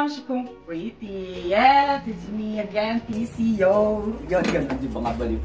gosh, kung pretty. Yes, it's me again, PCO. Yun, di ba nga baliw?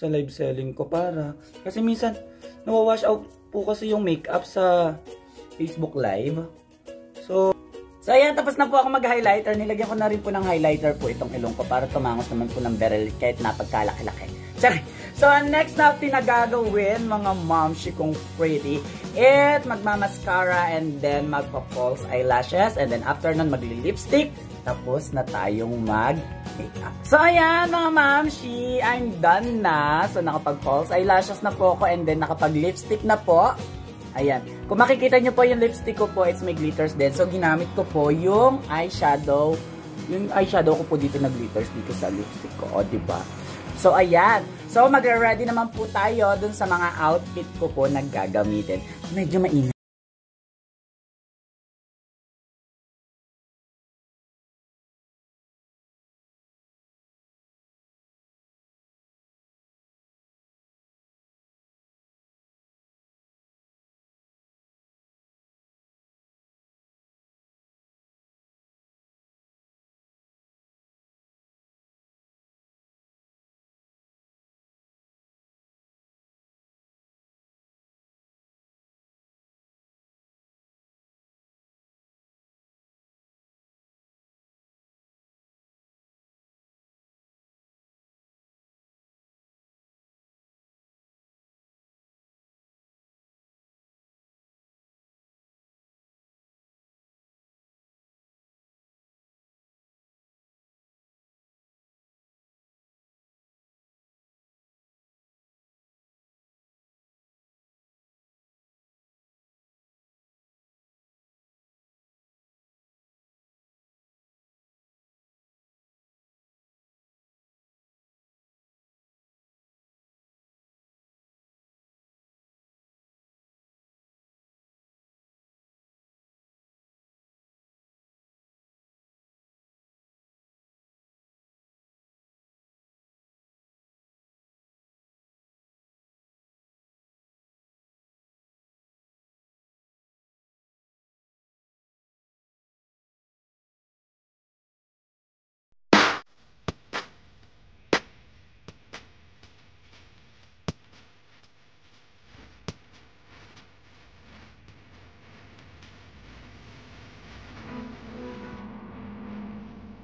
sa live selling ko para kasi minsan nawawash out po kasi yung makeup sa Facebook Live. So ayan, tapos na po ako mag-highlighter. Nilagyan ko na rin po ng highlighter po itong ilong ko para tumangos naman po ng beryl kahit napagkalaki-laki. So, next natin na gagawin, mga momshi kong pretty, it magmamaskara and then magpa-false eyelashes and then after nun magli-lipstick. Tapos na tayong mag-makeup. So, ayan mga momshi, I'm done na. So, nakapag-false eyelashes na po ako and then nakapag-lipstick na po. Ayan. Kung makikita nyo po yung lipstick ko po, it's may glitters din. So, ginamit ko po yung eyeshadow. Yung eyeshadow ko po dito na glitters dito sa lipstick ko. O, diba? So, ayan. So, magre-ready naman po tayo dun sa mga outfit ko po na gagamitin. Medyo mainit.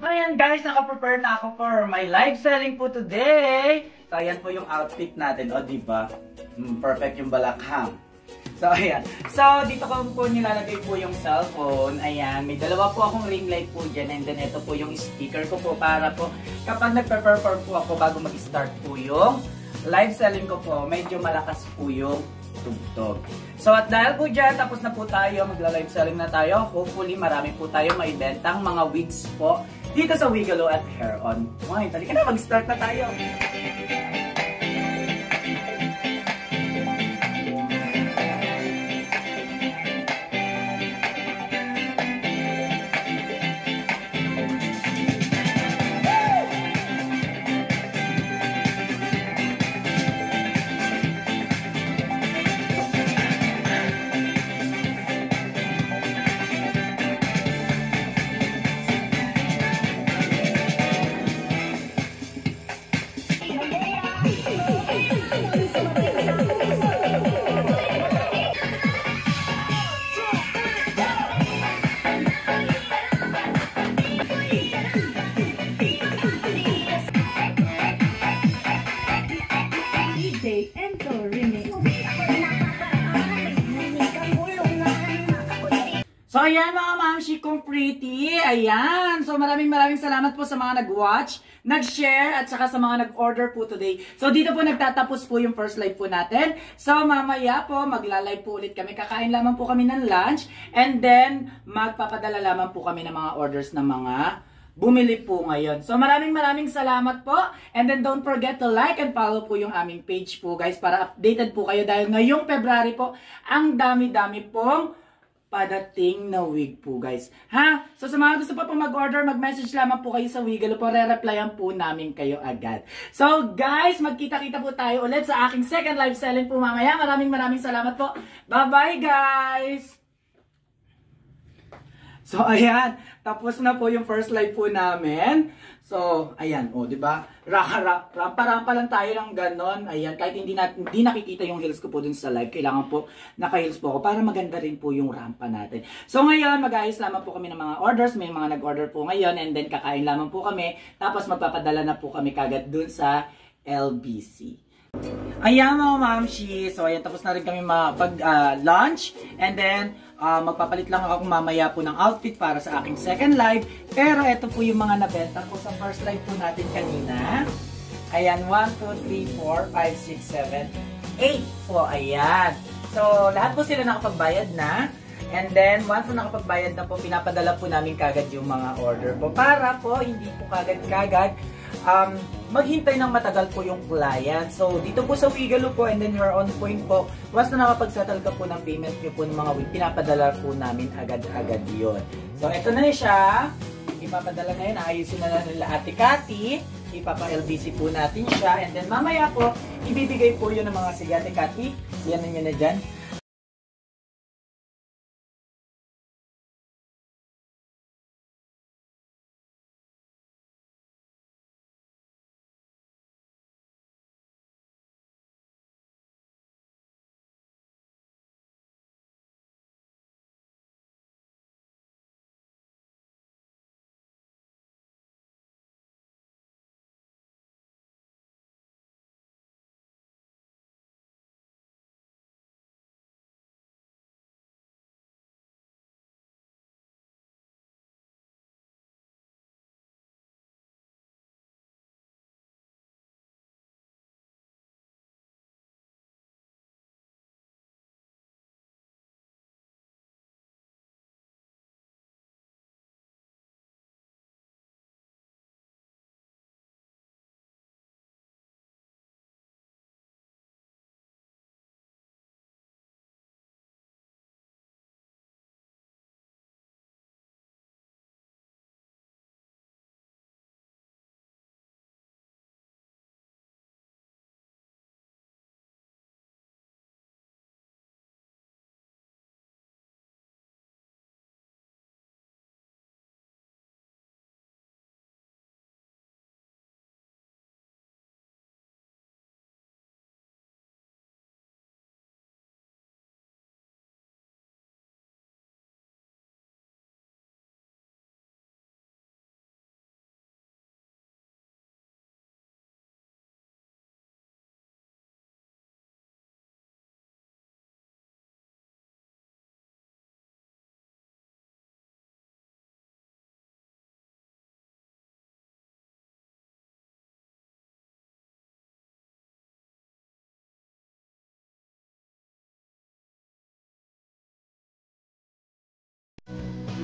Ayan guys, naka-prepare na ako for my live selling po today. So ayan po yung outfit natin, o diba? Perfect yung balakhang. So ayan. So dito ko po nilalagay po yung cellphone. Ayan, may dalawa po akong ring light po dyan. And then ito po yung speaker ko po para po kapag nagpe-perform po ako bago mag-start po yung live selling ko po, medyo malakas po yung tugtog. So at dahil po dyan, tapos na po tayo, magla-live selling na tayo. Hopefully marami po tayo maibentang mga wigs po dito sa Wigalo at Hair On. Okay, talika na, mag-start na tayo. So ayan mga mamshi kong pretty, ayan. So maraming salamat po sa mga nag-watch, nag-share, at saka sa mga nag-order po today. So dito po nagtatapos po yung first live po natin. So mamaya po magla-live po ulit kami. Kakain lamang po kami ng lunch. And then magpapadala lamang po kami ng mga orders ng mga bumili po ngayon. So maraming salamat po. And then don't forget to like and follow po yung aming page po guys para updated po kayo dahil ngayong February po ang dami-dami pong padating na wig po guys. Ha? So sa mga gusto pa pong mag-order, mag-message lamang po kayo sa Wigalo po. Re-replyan po namin kayo agad. So guys, magkita-kita po tayo ulit sa aking second live selling po mamaya. Maraming salamat po. Bye-bye guys! So, ayan. Tapos na po yung first live po namin. So, ayan. O, diba? Rampa-rampa lang tayo ng ganon. Ayan. Kahit hindi nakikita yung heels ko po dun sa live, kailangan po naka-heels po ako para maganda rin po yung rampa natin. So, ngayon, mag-ayos lamang po kami ng mga orders. May mga nag-order po ngayon. And then, kakain lamang po kami. Tapos, magpapadala na po kami kagad dun sa LBC. Ayan mga mamshi. So ayan, tapos na rin kami lunch. And then, magpapalit lang ako mamaya po ng outfit para sa aking second live. Pero ito po yung mga nabenta ko sa first live po natin kanina. Ayan, 1, 2, 3, 4, 5, 6, 7, 8 po. Ayan. So, lahat po sila nakapagbayad na. And then, once na nakapagbayad na po, pinapadala po namin kagad yung mga order po. Para po, hindi po kagad-kagad maghintay ng matagal po yung client. So, dito po sa Wigalo po and then her on point po, once na nakapag-settle ka po ng payment nyo po ng mga week, pinapadala po namin agad-agad yun. So, ito na siya. Ipapadala na yun. Ayusin na nila Ate Cathy. Ipapa-LBC po natin siya. And then, mamaya po, ibibigay po yun ng mga sige Ate Cathy. Yan na nyo na dyan.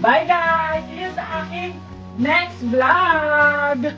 Bye guys! See you sa aking next vlog!